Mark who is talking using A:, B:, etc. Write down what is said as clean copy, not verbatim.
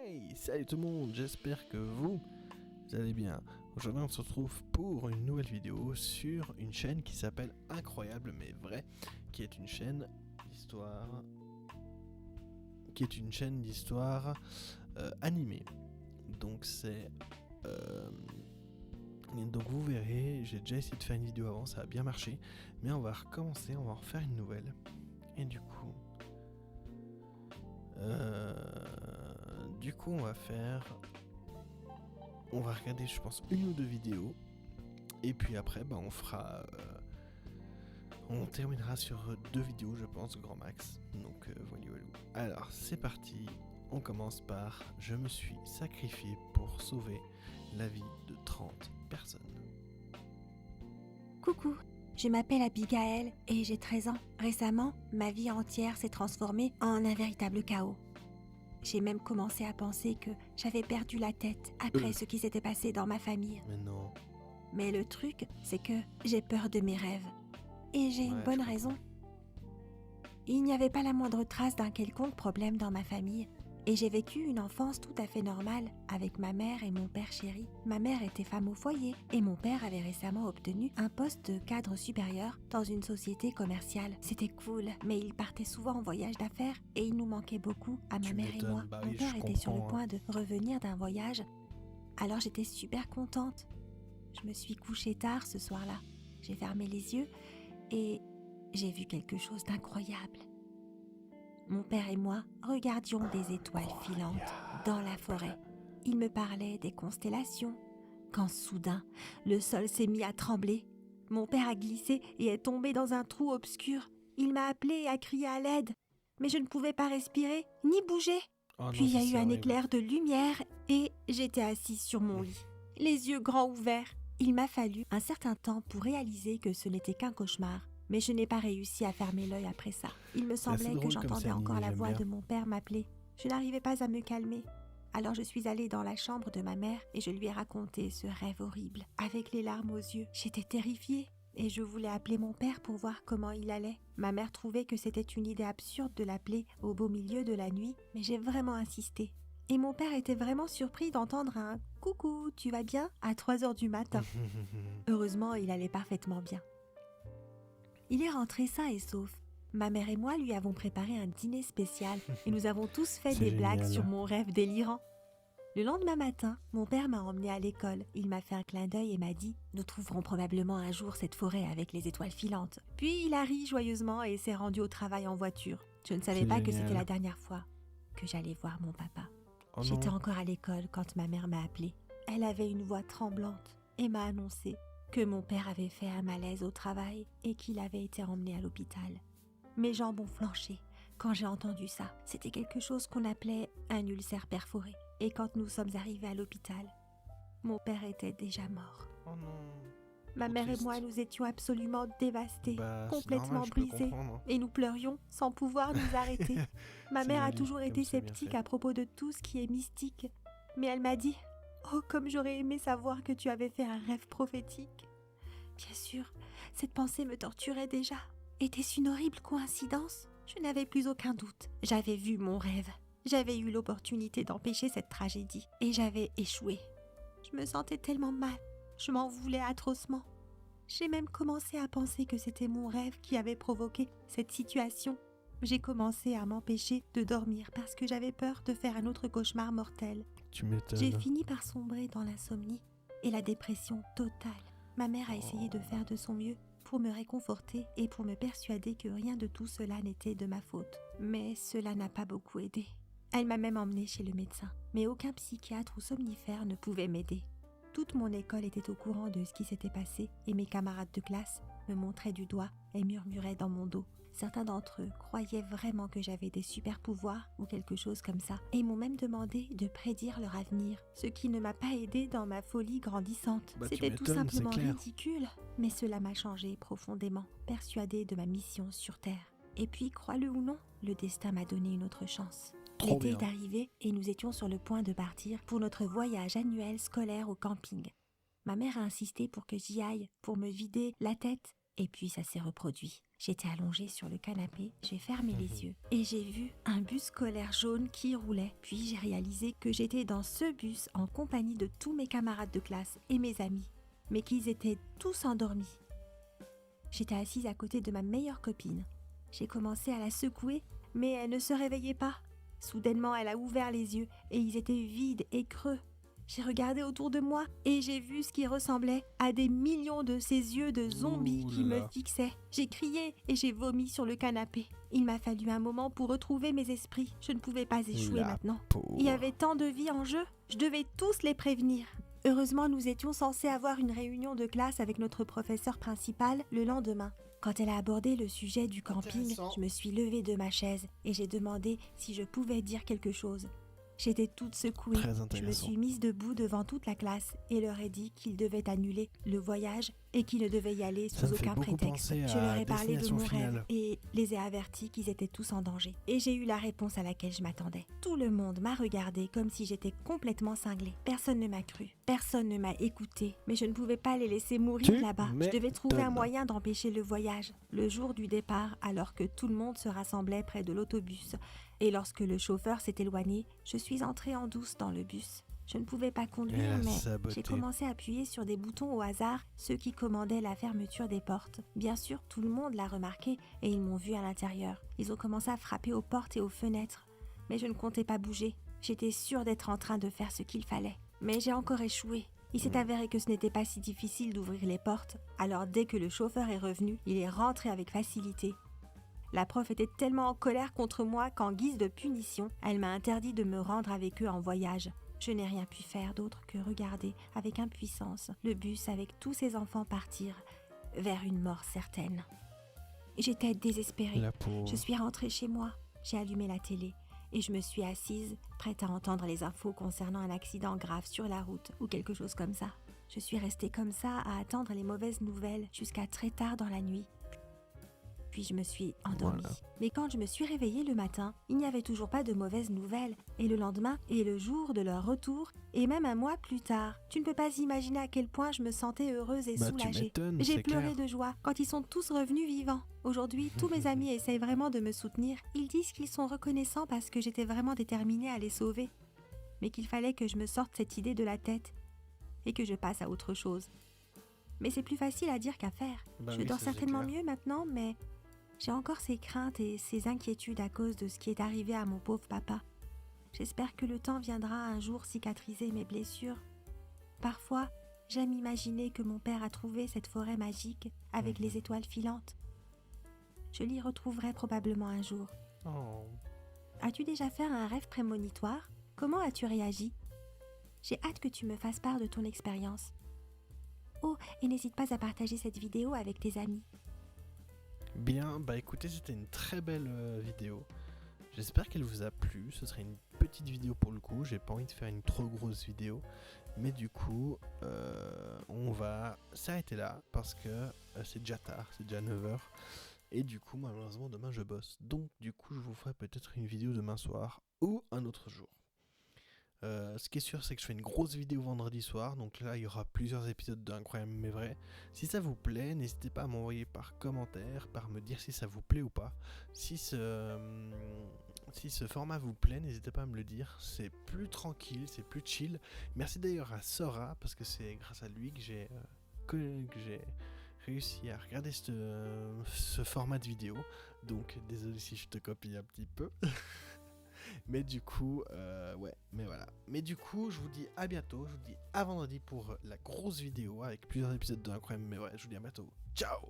A: Hey, salut tout le monde, j'espère que vous allez bien. Aujourd'hui on se retrouve pour une nouvelle vidéo sur une chaîne qui s'appelle Incroyable mais vrai, qui est une chaîne d'histoire animée. Donc donc vous verrez, j'ai déjà essayé de faire une vidéo avant, ça a bien marché, mais on va recommencer, on va en refaire une nouvelle. Et du coup on va regarder, je pense, une ou deux vidéos. Et puis après, on terminera sur 2 vidéos, je pense, grand max. Donc voilà. Alors, c'est parti. On commence par « Je me suis sacrifié pour sauver la vie de 30 personnes ».
B: Coucou, je m'appelle Abigaël et j'ai 13 ans. Récemment, ma vie entière s'est transformée en un véritable chaos. J'ai même commencé à penser que j'avais perdu la tête après ce qui s'était passé dans ma famille.
A: Mais non.
B: Mais le truc, c'est que j'ai peur de mes rêves. Et j'ai une bonne raison. Il n'y avait pas la moindre trace d'un quelconque problème dans ma famille. Et j'ai vécu une enfance tout à fait normale avec ma mère et mon père chéri. Ma mère était femme au foyer et mon père avait récemment obtenu un poste de cadre supérieur dans une société commerciale. C'était cool, mais il partait souvent en voyage d'affaires et il nous manquait beaucoup à ma mère et moi. Mon père était sur le point de revenir d'un voyage, alors j'étais super contente. Je me suis couchée tard ce soir-là. J'ai fermé les yeux et j'ai vu quelque chose d'incroyable. Mon père et moi regardions des étoiles filantes dans la forêt. Il me parlait des constellations, quand soudain, le sol s'est mis à trembler. Mon père a glissé et est tombé dans un trou obscur. Il m'a appelé et a crié à l'aide, mais je ne pouvais pas respirer ni bouger. Puis il y a eu un éclair de lumière et j'étais assise sur mon lit, les yeux grands ouverts. Il m'a fallu un certain temps pour réaliser que ce n'était qu'un cauchemar. Mais je n'ai pas réussi à fermer l'œil après ça. Il me semblait que j'entendais encore la voix de mon père m'appeler. Je n'arrivais pas à me calmer. Alors je suis allée dans la chambre de ma mère et je lui ai raconté ce rêve horrible. Avec les larmes aux yeux, j'étais terrifiée et je voulais appeler mon père pour voir comment il allait. Ma mère trouvait que c'était une idée absurde de l'appeler au beau milieu de la nuit, mais j'ai vraiment insisté. Et mon père était vraiment surpris d'entendre un « Coucou, tu vas bien ?» à 3h du matin. Heureusement, il allait parfaitement bien. Il est rentré sain et sauf. Ma mère et moi lui avons préparé un dîner spécial et nous avons tous fait des blagues sur mon rêve délirant. Le lendemain matin, mon père m'a emmené à l'école. Il m'a fait un clin d'œil et m'a dit « Nous trouverons probablement un jour cette forêt avec les étoiles filantes. » Puis il a ri joyeusement et s'est rendu au travail en voiture. Je ne savais pas que c'était la dernière fois que j'allais voir mon papa. J'étais encore à l'école quand ma mère m'a appelée. Elle avait une voix tremblante et m'a annoncé que mon père avait fait un malaise au travail et qu'il avait été emmené à l'hôpital. Mes jambes ont flanché quand j'ai entendu ça. C'était quelque chose qu'on appelait un ulcère perforé. Et quand nous sommes arrivés à l'hôpital, mon père était déjà mort.
A: Oh non.
B: Ma mère et moi, nous étions absolument dévastés, complètement
A: normal,
B: brisés. Et nous pleurions sans pouvoir nous arrêter. Ma mère a toujours été sceptique à propos de tout ce qui est mystique. Mais elle m'a dit « Oh, comme j'aurais aimé savoir que tu avais fait un rêve prophétique. » Bien sûr, cette pensée me torturait déjà. Était-ce une horrible coïncidence ? Je n'avais plus aucun doute. J'avais vu mon rêve. J'avais eu l'opportunité d'empêcher cette tragédie. Et j'avais échoué. Je me sentais tellement mal. Je m'en voulais atrocement. J'ai même commencé à penser que c'était mon rêve qui avait provoqué cette situation. J'ai commencé à m'empêcher de dormir parce que j'avais peur de faire un autre cauchemar mortel.
A: Tu m'étonnes.
B: J'ai fini par sombrer dans l'insomnie et la dépression totale. Ma mère a essayé de faire de son mieux pour me réconforter et pour me persuader que rien de tout cela n'était de ma faute. Mais cela n'a pas beaucoup aidé. Elle m'a même emmenée chez le médecin. Mais aucun psychiatre ou somnifère ne pouvait m'aider. Toute mon école était au courant de ce qui s'était passé et mes camarades de classe me montraient du doigt et murmuraient dans mon dos. Certains d'entre eux croyaient vraiment que j'avais des super pouvoirs ou quelque chose comme ça et m'ont même demandé de prédire leur avenir, ce qui ne m'a pas aidé dans ma folie grandissante. C'était tout simplement ridicule, mais cela m'a changé profondément, persuadée de ma mission sur Terre. Et puis, crois-le ou non, le destin m'a donné une autre chance. L'été est arrivé et nous étions sur le point de partir pour notre voyage annuel scolaire au camping. Ma mère a insisté pour que j'y aille, pour me vider la tête Et puis ça s'est reproduit. J'étais allongée sur le canapé, j'ai fermé les yeux et j'ai vu un bus scolaire jaune qui roulait. Puis j'ai réalisé que j'étais dans ce bus en compagnie de tous mes camarades de classe et mes amis, mais qu'ils étaient tous endormis. J'étais assise à côté de ma meilleure copine. J'ai commencé à la secouer, mais elle ne se réveillait pas. Soudainement, elle a ouvert les yeux et ils étaient vides et creux. J'ai regardé autour de moi et j'ai vu ce qui ressemblait à des millions de ces yeux de zombies qui me fixaient. J'ai crié et j'ai vomi sur le canapé. Il m'a fallu un moment pour retrouver mes esprits. Je ne pouvais pas échouer maintenant. Il y avait tant de vie en jeu. Je devais tous les prévenir. Heureusement, nous étions censés avoir une réunion de classe avec notre professeur principal le lendemain. Quand elle a abordé le sujet du camping, je me suis levée de ma chaise et j'ai demandé si je pouvais dire quelque chose. J'étais toute secouée. Je me suis mise debout devant toute la classe et leur ai dit qu'ils devaient annuler le voyage et qu'ils ne devaient y aller sous aucun prétexte. Je leur ai parlé de mon rêve et les ai avertis qu'ils étaient tous en danger. Et j'ai eu la réponse à laquelle je m'attendais. Tout le monde m'a regardée comme si j'étais complètement cinglée. Personne ne m'a cru. Personne ne m'a écoutée. Mais je ne pouvais pas les laisser mourir là-bas. Je devais trouver un moyen d'empêcher le voyage. Le jour du départ, alors que tout le monde se rassemblait près de l'autobus, et lorsque le chauffeur s'est éloigné, je suis entrée en douce dans le bus. Je ne pouvais pas conduire, mais j'ai commencé à appuyer sur des boutons au hasard, ceux qui commandaient la fermeture des portes. Bien sûr, tout le monde l'a remarqué et ils m'ont vu à l'intérieur. Ils ont commencé à frapper aux portes et aux fenêtres. Mais je ne comptais pas bouger. J'étais sûre d'être en train de faire ce qu'il fallait. Mais j'ai encore échoué. Il s'est avéré que ce n'était pas si difficile d'ouvrir les portes. Alors dès que le chauffeur est revenu, il est rentré avec facilité. La prof était tellement en colère contre moi qu'en guise de punition, elle m'a interdit de me rendre avec eux en voyage. Je n'ai rien pu faire d'autre que regarder avec impuissance le bus avec tous ses enfants partir vers une mort certaine. J'étais désespérée. Je suis rentrée chez moi, j'ai allumé la télé et je me suis assise, prête à entendre les infos concernant un accident grave sur la route ou quelque chose comme ça. Je suis restée comme ça à attendre les mauvaises nouvelles jusqu'à très tard dans la nuit. Puis je me suis endormie. Voilà. Mais quand je me suis réveillée le matin, il n'y avait toujours pas de mauvaises nouvelles. Et le lendemain, et le jour de leur retour, et même un mois plus tard, tu ne peux pas imaginer à quel point je me sentais heureuse et soulagée. J'ai pleuré de joie quand ils sont tous revenus vivants. Aujourd'hui, tous mes amis essayent vraiment de me soutenir. Ils disent qu'ils sont reconnaissants parce que j'étais vraiment déterminée à les sauver. Mais qu'il fallait que je me sorte cette idée de la tête et que je passe à autre chose. Mais c'est plus facile à dire qu'à faire. Je dors certainement mieux maintenant, mais j'ai encore ces craintes et ces inquiétudes à cause de ce qui est arrivé à mon pauvre papa. J'espère que le temps viendra un jour cicatriser mes blessures. Parfois, j'aime imaginer que mon père a trouvé cette forêt magique avec les étoiles filantes. Je l'y retrouverai probablement un jour. Oh. As-tu déjà fait un rêve prémonitoire ? Comment as-tu réagi ? J'ai hâte que tu me fasses part de ton expérience. Oh, et n'hésite pas à partager cette vidéo avec tes amis.
A: Bien, bah écoutez, c'était une très belle vidéo. J'espère qu'elle vous a plu. Ce serait une petite vidéo pour le coup. J'ai pas envie de faire une trop grosse vidéo. Mais du coup, on va s'arrêter là parce que c'est déjà tard, c'est déjà 9h. Et du coup, malheureusement, demain je bosse. Donc du coup, je vous ferai peut-être une vidéo demain soir ou un autre jour. Ce qui est sûr, c'est que je fais une grosse vidéo vendredi soir, donc là il y aura plusieurs épisodes d'Incroyable mais vrai. Si ça vous plaît, n'hésitez pas à m'envoyer par commentaire, par me dire si ça vous plaît ou pas. Si ce format vous plaît, n'hésitez pas à me le dire. C'est plus tranquille, c'est plus chill. Merci d'ailleurs à Sora, parce que c'est grâce à lui que j'ai réussi à regarder ce format de vidéo. Donc désolé si je te copie un petit peu. Mais du coup, mais voilà. Mais du coup, je vous dis à bientôt. Je vous dis à vendredi pour la grosse vidéo avec plusieurs épisodes d'Incroyable mais vrai. Je vous dis à bientôt. Ciao!